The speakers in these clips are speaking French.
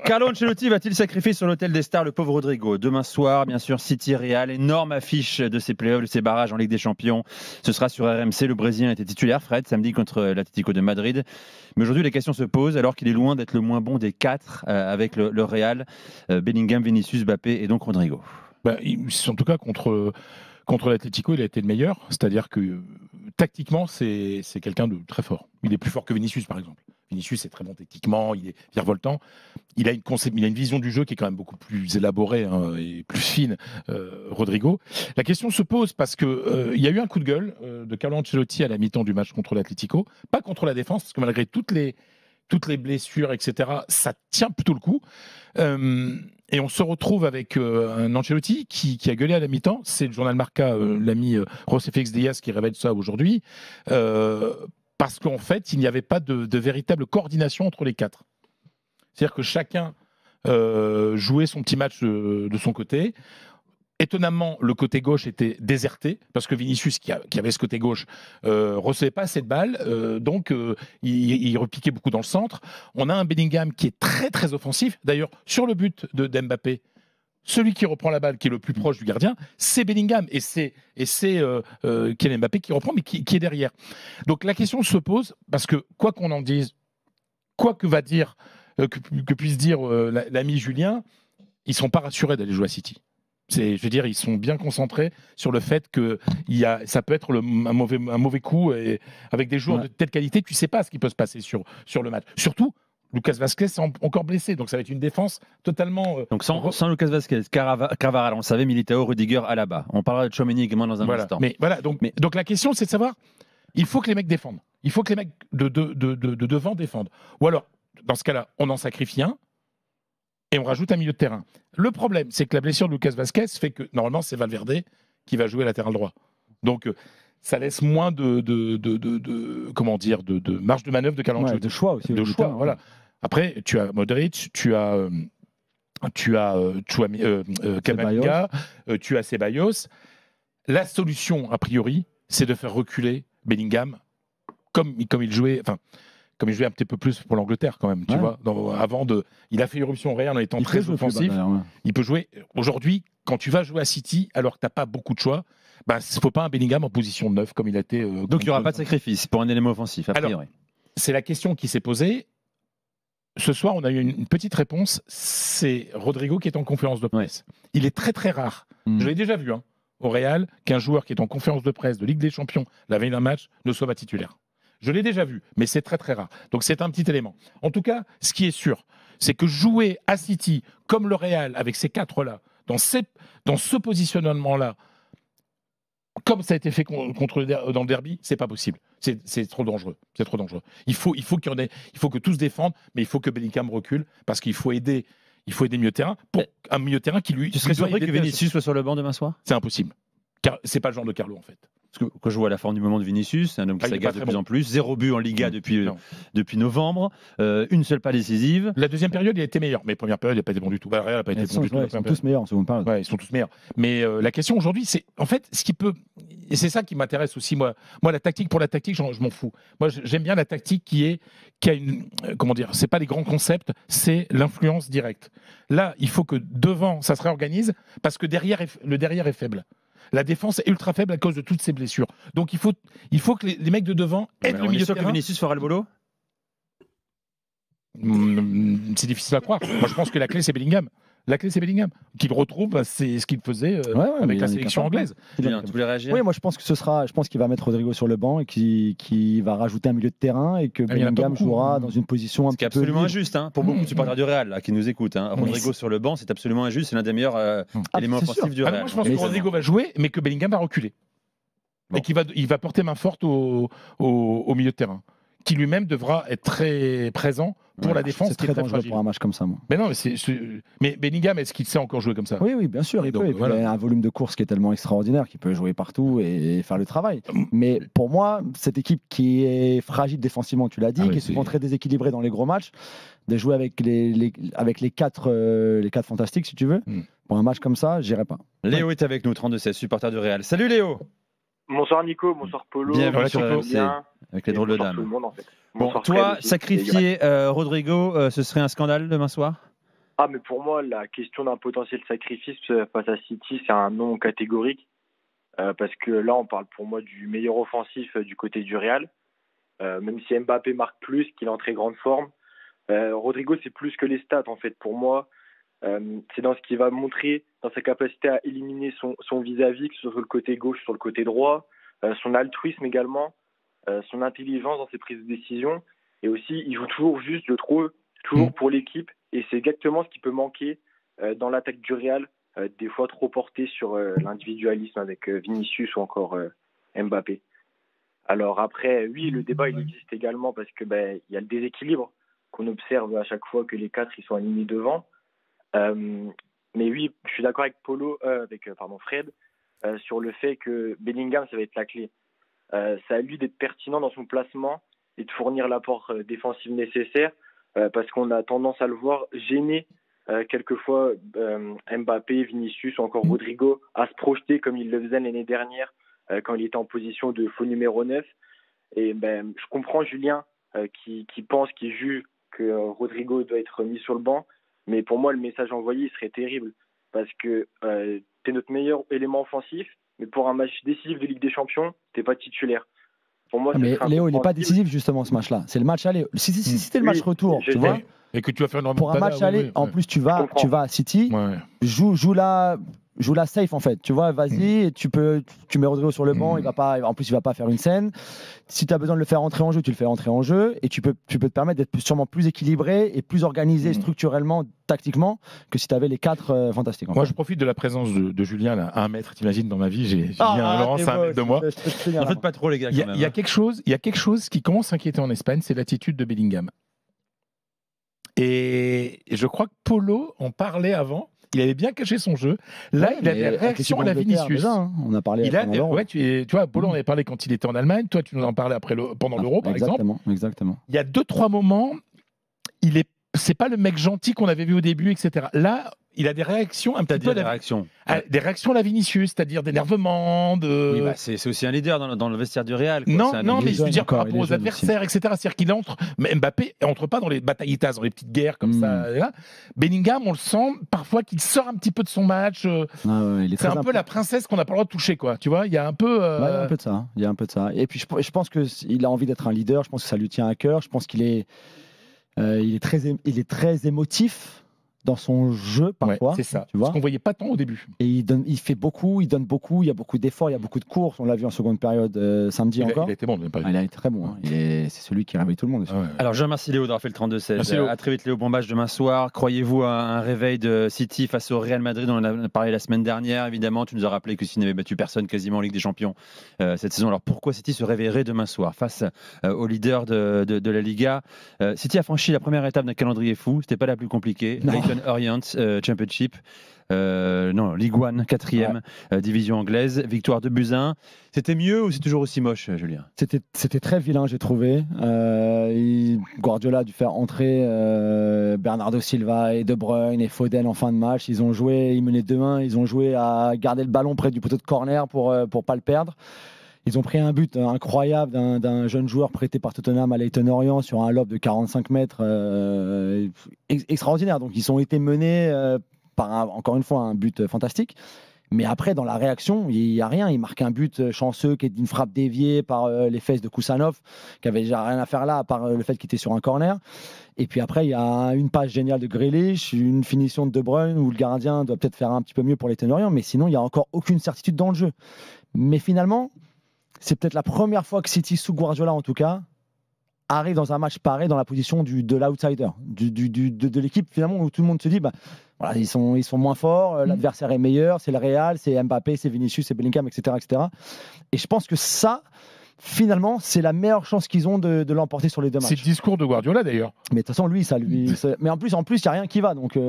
Carlo Ancelotti va-t-il sacrifier sur l'autel des stars le pauvre Rodrigo? Demain soir, bien sûr, City Real, énorme affiche de ces playoffs, de ces barrages en Ligue des Champions. Ce sera sur RMC. Le Brésilien était titulaire, Fred, samedi contre l'Atlético de Madrid. Mais aujourd'hui, les questions se posent alors qu'il est loin d'être le moins bon des quatre avec le Real. Bellingham, Vinicius, Mbappé et donc Rodrigo. En tout cas, contre l'Atlético, il a été le meilleur. C'est-à-dire que tactiquement, c'est quelqu'un de très fort. Il est plus fort que Vinicius, par exemple. Vinicius est très bon techniquement, il est virevoltant. Il a une vision du jeu qui est quand même beaucoup plus élaborée et plus fine, Rodrigo. La question se pose parce que il y a eu un coup de gueule de Carlo Ancelotti à la mi-temps du match contre l'Atlético. Pas contre la défense, parce que malgré toutes les blessures, etc., ça tient plutôt le coup. Et on se retrouve avec un Ancelotti qui a gueulé à la mi-temps. C'est le journal Marca, l'ami José Félix Díaz, qui révèle ça aujourd'hui. Parce qu'en fait, il n'y avait pas de véritable coordination entre les quatre. C'est-à-dire que chacun jouait son petit match de son côté. Étonnamment, le côté gauche était déserté, parce que Vinicius, qui avait ce côté gauche, recevait pas assez de balles, donc il repiquait beaucoup dans le centre. On a un Bellingham qui est très très offensif. D'ailleurs, sur le but d'Mbappé, celui qui reprend la balle, qui est le plus proche du gardien, c'est Bellingham. Et c'est Kylian Mbappé qui reprend, mais qui est derrière. Donc la question se pose, parce que quoi qu'on en dise, quoi que puisse dire l'ami Julien, ils ne sont pas rassurés d'aller jouer à City. Je veux dire, ils sont bien concentrés sur le fait que ça peut être un mauvais coup. Et avec des joueurs de telle qualité, tu ne sais pas ce qui peut se passer sur le match. Surtout, Lucas Vazquez est encore blessé, donc ça va être une défense totalement... Donc sans Lucas Vazquez, Carvajal, on le savait, Militao, Rudiger, Alaba. On parlera de Tchouaméni également dans un instant. Donc la question, c'est de savoir, il faut que les mecs défendent. Il faut que les mecs de devant défendent. Ou alors, dans ce cas-là, on en sacrifie un et on rajoute un milieu de terrain. Le problème, c'est que la blessure de Lucas Vazquez fait que, normalement, c'est Valverde qui va jouer latéral droit. Donc, ça laisse moins de marge de manœuvre de Carlo Ancelotti. De choix aussi. De choix, voilà. Après, tu as Modric, tu as Camavinga, tu as Ceballos. La solution, a priori, c'est de faire reculer Bellingham comme il jouait... Comme il jouait un petit peu plus pour l'Angleterre quand même, tu vois. Il a fait irruption au Real en étant très offensif. Il peut jouer. Aujourd'hui, quand tu vas jouer à City, alors que tu n'as pas beaucoup de choix, il ne faut pas un Bellingham en position de 9 comme il a été. Donc il n'y aura pas de sacrifice pour un élément offensif, a priori. Alors, c'est la question qui s'est posée. Ce soir, on a eu une petite réponse. C'est Rodrigo qui est en conférence de presse. Il est très très rare. Je l'ai déjà vu au Real qu'un joueur qui est en conférence de presse de Ligue des Champions la veille d'un match ne soit pas titulaire. Je l'ai déjà vu, mais c'est très très rare. Donc c'est un petit élément. En tout cas, ce qui est sûr, c'est que jouer à City comme le Real avec ces quatre-là, dans ce positionnement-là, comme ça a été fait dans le derby, c'est pas possible. C'est trop dangereux. C'est trop dangereux. Il faut que tous défendent, mais il faut que Bellingham recule parce qu'il faut aider. Il faut aider milieu de terrain pour un milieu de terrain qui lui. Tu serais surpris que Vinicius soit sur le banc demain soir ? C'est impossible. Car c'est pas le genre de Carlo en fait. Parce que quand je vois la forme du moment de Vinicius, c'est un homme qui s'agace de plus en plus. 0 but en Liga depuis novembre. Une seule passe décisive. La deuxième période, il a été meilleur. Mais la première période, il n'a pas été bon du tout. Real n'a pas été bon du tout. Ils sont tous meilleurs en seconde période. Ils sont tous meilleurs. Mais la question aujourd'hui, c'est en fait ce qui peut. Et c'est ça qui m'intéresse aussi, moi. Moi, la tactique pour la tactique, je m'en fous. Moi, j'aime bien la tactique qui a une. Comment dire ? C'est pas les grands concepts, c'est l'influence directe. Là, il faut que devant, ça se réorganise parce que le derrière est faible. La défense est ultra faible à cause de toutes ces blessures. Donc il faut que les mecs de devant aident le milieu de terrain. Que Vinicius fera le boulot ? C'est difficile à croire. Moi, je pense que la clé, c'est Bellingham. La clé, c'est Bellingham. Qu'il retrouve, c'est ce qu'il faisait avec la sélection anglaise. Tu voulais réagir ? Oui, moi, je pense qu'il va mettre Rodrigo sur le banc et qu'il va rajouter un milieu de terrain et que Bellingham jouera dans une position un petit peu. C'est absolument injuste. Pour beaucoup de supporters du Real qui nous écoutent. Rodrigo sur le banc, c'est absolument injuste. C'est l'un des meilleurs éléments offensifs du Real. Moi, je pense que Rodrigo va jouer, mais que Bellingham va reculer. Et qu'il va porter main forte au milieu de terrain. Qui lui-même devra être très présent pour la défense. C'est très dangereux pour un match comme ça, moi. Mais non, mais Bellingham, est-ce qu'il sait encore jouer comme ça ? Oui, bien sûr, il peut. Il a un volume de course qui est tellement extraordinaire qu'il peut jouer partout et faire le travail. Mais pour moi, cette équipe qui est fragile défensivement, tu l'as dit, qui est souvent très déséquilibrée dans les gros matchs, de jouer avec les quatre fantastiques, si tu veux, pour un match comme ça, j'irai pas. Léo est avec nous, 32-16, supporter du Real. Salut Léo. Bonsoir Nico, bonsoir Polo. Bienvenue sur RMC, avec les drôles de dames. Tout le monde, en fait. Bon, toi, sacrifier Rodrigo, ce serait un scandale demain soir ? Ah, mais pour moi, la question d'un potentiel sacrifice face à City, c'est un non catégorique. Parce que là, on parle pour moi du meilleur offensif du côté du Real. Même si Mbappé marque plus, qu'il est en très grande forme. Rodrigo, c'est plus que les stats, en fait. Pour moi, c'est dans ce qu'il va montrer, dans sa capacité à éliminer son vis-à-vis, que ce soit sur le côté gauche, sur le côté droit, son altruisme également, son intelligence dans ses prises de décision. Et aussi, il joue toujours juste, je trouve, toujours pour l'équipe. Et c'est exactement ce qui peut manquer dans l'attaque du Real, des fois trop porté sur l'individualisme avec Vinicius ou encore Mbappé. Alors après, oui, le débat il existe également parce que il y a le déséquilibre qu'on observe à chaque fois que les quatre ils sont alignés devant. Mais oui, je suis d'accord avec Fred sur le fait que Bellingham ça va être la clé. C'est à lui d'être pertinent dans son placement et de fournir l'apport défensif nécessaire parce qu'on a tendance à le voir gêner quelquefois Mbappé, Vinicius ou encore Rodrigo à se projeter comme il le faisait l'année dernière quand il était en position de faux numéro 9. Et je comprends Julien qui pense, qui juge que Rodrigo doit être mis sur le banc, mais pour moi le message envoyé serait terrible parce que t'es notre meilleur élément offensif, mais pour un match décisif de Ligue des Champions, t'es pas titulaire. Pour moi, mais Léo, il n'est pas décisif justement ce match-là. C'est le match aller. Si c'était le match retour, tu vois. Et que tu vas faire une pour un match aller, en plus tu vas à City, joue la safe en fait. Tu vois, vas-y, tu mets Rodrigo sur le banc, en plus il va pas faire une scène. Si tu as besoin de le faire entrer en jeu, tu le fais entrer en jeu et tu peux te permettre d'être sûrement plus équilibré et plus organisé structurellement, tactiquement que si tu avais les quatre fantastiques. Moi, je profite de la présence de Julien là, à 1 mètre. T'imagines dans ma vie, j'ai Julien Laurence à 1 mètre de moi. Ne faites pas trop les gars. Il y a quelque chose qui commence à inquiéter en Espagne, c'est l'attitude de Bellingham. Et je crois que Polo en parlait avant. Il avait bien caché son jeu. Là, il a des réactions à la Vinicius. Déjà, hein. On a parlé. Tu vois, Polo, on avait parlé quand il était en Allemagne. Toi, tu nous en parlais pendant l'Euro, par exemple. Exactement. Il y a 2-3 moments, c'est pas le mec gentil qu'on avait vu au début, etc. Là, il a des réactions un petit peu. Des réactions à la Vinicius, c'est-à-dire d'énervement. Oui, c'est aussi un leader dans le vestiaire du Real. Quoi. Non, mais je veux dire par rapport aux adversaires, etc. C'est-à-dire qu'il entre. Mais Mbappé entre pas dans les bataillitas, dans les petites guerres comme ça. Là. Bellingham, on le sent parfois qu'il sort un petit peu de son match. C'est un peu la princesse qu'on n'a pas le droit de toucher, quoi. Tu vois, il y a un peu. Il y a un peu de ça. Et puis je pense qu'il a envie d'être un leader. Je pense que ça lui tient à cœur. Je pense qu'il est très émotif dans son jeu parfois. C'est ça. Tu vois, ce qu'on voyait pas tant au début. Et il donne beaucoup, il y a beaucoup d'efforts, il y a beaucoup de courses. On l'a vu en seconde période samedi encore. Il a été bon. Il a été très bon. Hein. C'est celui qui réveille tout le monde. Alors je remercie Léo d'avoir fait le 32-16. À très vite Léo, bon match demain soir. Croyez-vous à un réveil de City face au Real Madrid? On en a parlé la semaine dernière évidemment. Tu nous as rappelé que City n'avait battu personne quasiment en Ligue des Champions cette saison. Alors pourquoi City se réveillerait demain soir face au leader de la Liga? City a franchi la première étape d'un calendrier fou. C'était pas la plus compliquée. Leyton Orient Championship. Ligue 1, 4e division anglaise, victoire de Buzyn. C'était mieux ou c'est toujours aussi moche, Julien? C'était très vilain, j'ai trouvé. Guardiola a dû faire entrer Bernardo Silva et De Bruyne et Foden en fin de match. Ils menaient 2-1, ils ont joué à garder le ballon près du poteau de corner pour pas le perdre. Ils ont pris un but incroyable d'un jeune joueur prêté par Tottenham à Leyton Orient sur un lob de 45 mètres extraordinaire. Donc ils ont été menés par encore une fois un but fantastique. Mais après, dans la réaction, il n'y a rien. Il marque un but chanceux qui est d'une frappe déviée par les fesses de Kusanov, qui avait déjà rien à faire là, à part le fait qu'il était sur un corner. Et puis après, il y a une passe géniale de Grealish, une finition de De Bruyne où le gardien doit peut-être faire un petit peu mieux pour Leyton Orient. Mais sinon, il n'y a encore aucune certitude dans le jeu. Mais finalement, c'est peut-être la première fois que City, sous Guardiola en tout cas, arrive dans un match pareil dans la position de l'outsider, de l'équipe finalement où tout le monde se dit voilà, ils sont moins forts, l'adversaire est meilleur, c'est le Real, c'est Mbappé, c'est Vinicius, c'est Bellingham, etc. Et je pense que ça, finalement, c'est la meilleure chance qu'ils ont de l'emporter sur les deux matchs. C'est le discours de Guardiola d'ailleurs. Mais de toute façon, mais en plus, il n'y a rien qui va. Donc,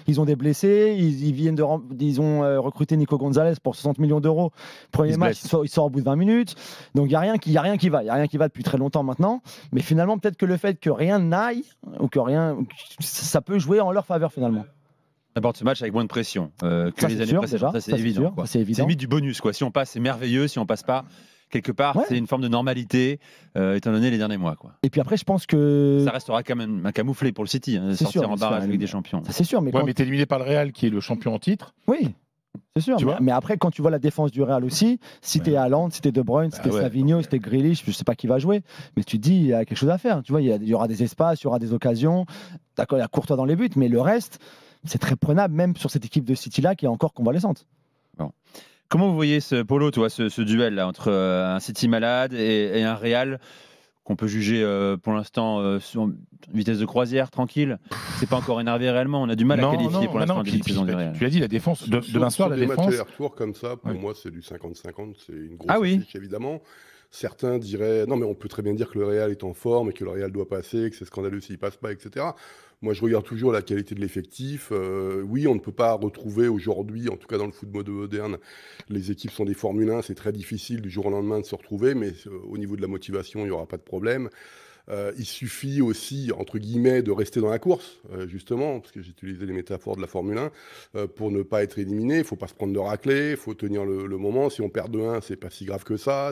ils ont des blessés, ils ont recruté Nico Gonzalez pour 60 millions d'euros. Premier match, il sort au bout de 20 minutes. Donc, il n'y a rien qui va. Il n'y a rien qui va depuis très longtemps maintenant. Mais finalement, peut-être que le fait que rien n'aille, ou que rien, ça peut jouer en leur faveur finalement. D'abord ce match avec moins de pression que les années précédentes. Ça, c'est évident. C'est limite du bonus. Quoi. Si on passe, c'est merveilleux. Si on passe pas, quelque part, c'est une forme de normalité, étant donné les derniers mois. Quoi. Et puis après, je pense que ça restera quand même un camouflet pour le City, sortir sûr, en barrage avec des champions. C'est sûr, mais mais t'es éliminé par le Real, qui est le champion en titre. Oui. C'est sûr, mais après, quand tu vois la défense du Real aussi, si t'es Haaland, si t'es De Bruyne, si t'es Savinho, si t'es Grealish, je sais pas qui va jouer, mais tu te dis, il y a quelque chose à faire. Tu vois, il y aura des espaces, il y aura des occasions. D'accord, il y a Courtois dans les buts, mais le reste, c'est très prenable, même sur cette équipe de City-là qui est encore convalescente. Bon. Comment vous voyez ce duel là, entre un City malade et un Real qu'on peut juger pour l'instant sur vitesse de croisière, tranquille. C'est pas encore énervé réellement. On a du mal à qualifier pour l'instant d'une saison du Real. Tu l'as dit, la défense, demain soir, la défense. Des matchs aller-retour comme ça, pour moi, c'est du 50-50. C'est une grosse affiche, évidemment. Certains diraient, non, mais on peut très bien dire que le Real est en forme et que le Real doit passer, que c'est scandaleux s'il passe pas, etc. Moi, je regarde toujours la qualité de l'effectif. Oui, on ne peut pas retrouver aujourd'hui, en tout cas dans le foot moderne, les équipes sont des Formule 1, c'est très difficile du jour au lendemain de se retrouver, mais au niveau de la motivation, il n'y aura pas de problème. Il suffit aussi, entre guillemets, de rester dans la course, justement, parce que j'ai utilisé les métaphores de la Formule 1, pour ne pas être éliminé. Il ne faut pas se prendre de raclée, il faut tenir le moment. Si on perd 2-1, c'est pas si grave que ça.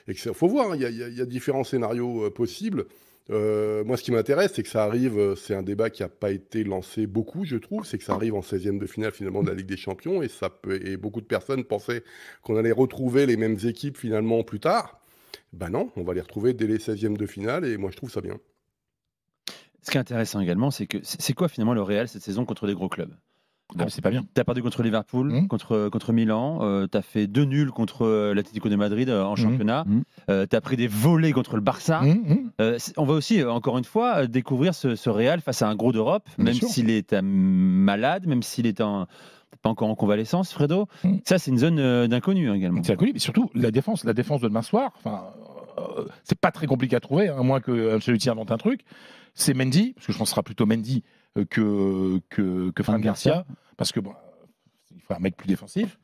Il faut voir, il y a différents scénarios possibles. Moi, ce qui m'intéresse, c'est que ça arrive, c'est un débat qui n'a pas été lancé beaucoup, je trouve, c'est que ça arrive en 16e de finale, finalement, de la Ligue des Champions, et beaucoup de personnes pensaient qu'on allait retrouver les mêmes équipes, finalement, plus tard. Ben non, on va les retrouver dès les 16e de finale, et moi, je trouve ça bien. Ce qui est intéressant également, c'est que c'est quoi, finalement, le Real cette saison contre des gros clubs? Bon, c'est pas bien. Tu as perdu contre Liverpool, contre Milan, tu as fait 2 nuls contre l'Atlético de Madrid en championnat, tu as pris des volées contre le Barça. On va aussi, encore une fois, découvrir ce Real face à un gros d'Europe, même s'il est malade, même s'il est pas encore en convalescence, Fredo. Ça, c'est une zone d'inconnu également. C'est inconnu, mais surtout la défense de demain soir, c'est pas très compliqué à trouver, à moins que Ancelotti invente un truc. C'est Mendy, parce que je pense que ce sera plutôt Mendy que Fran Garcia, parce que il faut un mec plus défensif.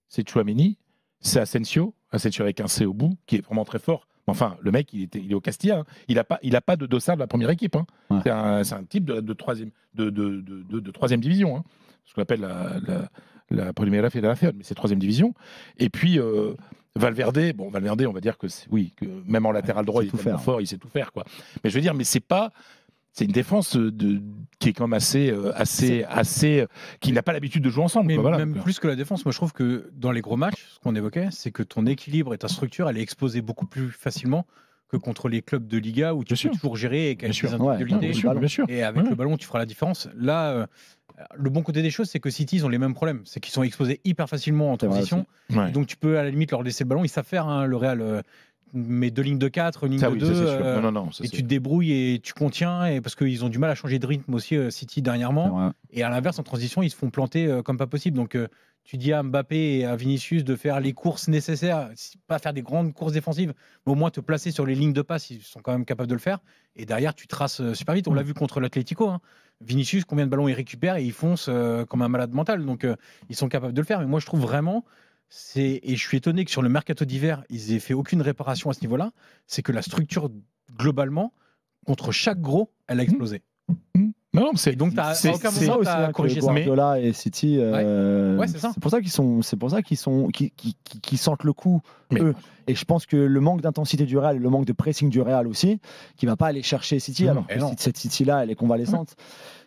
C'est Tchouaméni, c'est Asensio avec un C au bout, qui est vraiment très fort. Enfin, le mec, il est au Castilla. Hein. Il a pas de dossard de la première équipe. Hein. Ouais. C'est un type de troisième division. Hein. Ce qu'on appelle la Primera Federación, mais c'est 3e division. Et puis Valverde, on va dire que même en latéral droit, il est tellement fort, il sait tout faire, quoi. Mais je veux dire, c'est une défense qui est quand même assez qui n'a pas l'habitude de jouer ensemble. Mais même plus que la défense, moi je trouve que dans les gros matchs, ce qu'on évoquait, c'est que ton équilibre et ta structure, elle est exposée beaucoup plus facilement que contre les clubs de Liga où tu peux toujours gérer et avec des individualités. Et avec le ballon, tu feras la différence. Là, le bon côté des choses, c'est que City, ils ont les mêmes problèmes. C'est qu'ils sont exposés hyper facilement en transition. Donc tu peux à la limite leur laisser le ballon. Ils savent faire, le Real. Mais 2 lignes de 4, une ligne de 2, et tu te débrouilles et tu contiens, et parce qu'ils ont du mal à changer de rythme aussi, City, dernièrement. Et à l'inverse, en transition, ils se font planter comme pas possible. Donc tu dis à Mbappé et à Vinicius de faire les courses nécessaires, pas faire des grandes courses défensives, mais au moins te placer sur les lignes de passe, ils sont quand même capables de le faire. Et derrière, tu traces super vite. On l'a vu contre l'Atlético. Hein. Vinicius, combien de ballons il récupère et il fonce comme un malade mental. Donc ils sont capables de le faire. Mais moi, je trouve vraiment... Et je suis étonné que sur le mercato d'hiver, ils aient fait aucune réparation à ce niveau-là. C'est que la structure, globalement, contre chaque gros, elle a explosé. Non, c'est donc à aucun moment tu as corrigé ça. Guardiola et City, c'est pour ça qu'ils sentent le coup, eux. Et je pense que le manque d'intensité du Real, le manque de pressing du Real aussi, qui va pas aller chercher City, alors que cette City-là, elle est convalescente.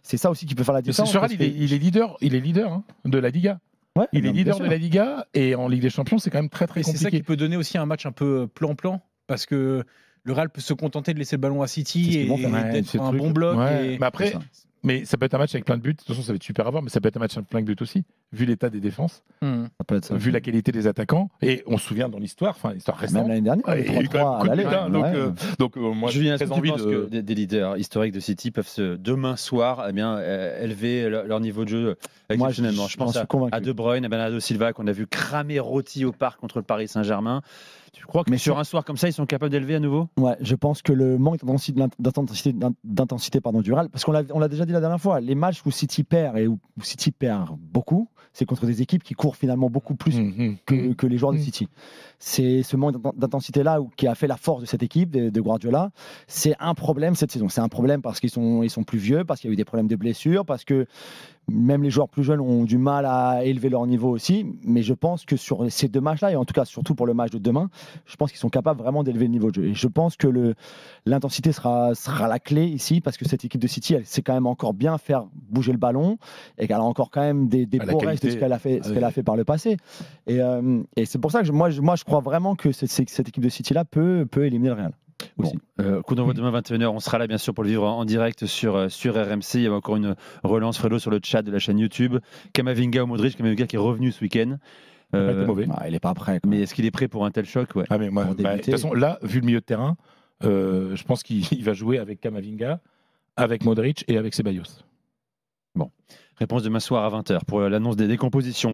C'est ça aussi qui peut faire la différence. Ce Real, il est leader de la Liga. Ouais, il est leader de la Liga, et en Ligue des Champions, c'est quand même très compliqué. C'est ça qui peut donner aussi un match un peu plan-plan, parce que le Real peut se contenter de laisser le ballon à City et d'être un bon bloc. Mais après, ça peut être un match avec plein de buts. De toute façon, ça va être super à voir, mais ça peut être un match avec plein de buts aussi, vu l'état des défenses, vu la qualité des attaquants. Et on se souvient dans l'histoire récente. Même l'année dernière, il y a 3-3 à l'aller. Donc, moi, j'ai très envie que des leaders historiques de City peuvent demain soir élever leur niveau de jeu exceptionnellement. Je pense à De Bruyne, à Bernardo Silva, qu'on a vu cramer rôti au parc contre le Paris Saint-Germain. Tu crois que sur un soir comme ça, ils sont capables d'élever à nouveau? Ouais, je pense que le manque d'intensité du Real, parce qu'on l'a déjà dit la dernière fois, les matchs où City perd et où City perd beaucoup, c'est contre des équipes qui courent finalement beaucoup plus que les joueurs de City. C'est ce manque d'intensité-là qui a fait la force de cette équipe de Guardiola. C'est un problème cette saison. C'est un problème parce qu'ils sont plus vieux, parce qu'il y a eu des problèmes de blessures, parce que Même les joueurs plus jeunes ont du mal à élever leur niveau aussi. Mais je pense que sur ces 2 matchs-là, et en tout cas surtout pour le match de demain, je pense qu'ils sont capables vraiment d'élever le niveau de jeu. Et je pense que l'intensité sera la clé ici, parce que cette équipe de City, elle sait quand même encore bien faire bouger le ballon et qu'elle a encore quand même des beaux restes de ce qu'elle a fait par le passé. Et c'est pour ça que moi je crois vraiment que cette équipe de City-là peut éliminer le Real. Bon, coup d'envoi demain 21h, on sera là bien sûr pour le vivre en direct sur RMC. Il y a encore une relance, Fredo, sur le chat de la chaîne YouTube. Kamavinga ou Modric, Kamavinga qui est revenu ce week-end. Mauvais. Il n'est pas prêt. Mais est-ce qu'il est prêt pour un tel choc? Mais moi, de toute façon, là, vu le milieu de terrain, je pense qu'il va jouer avec Kamavinga, avec Modric et avec Ceballos. Bon, réponse demain soir à 20h pour l'annonce des décompositions.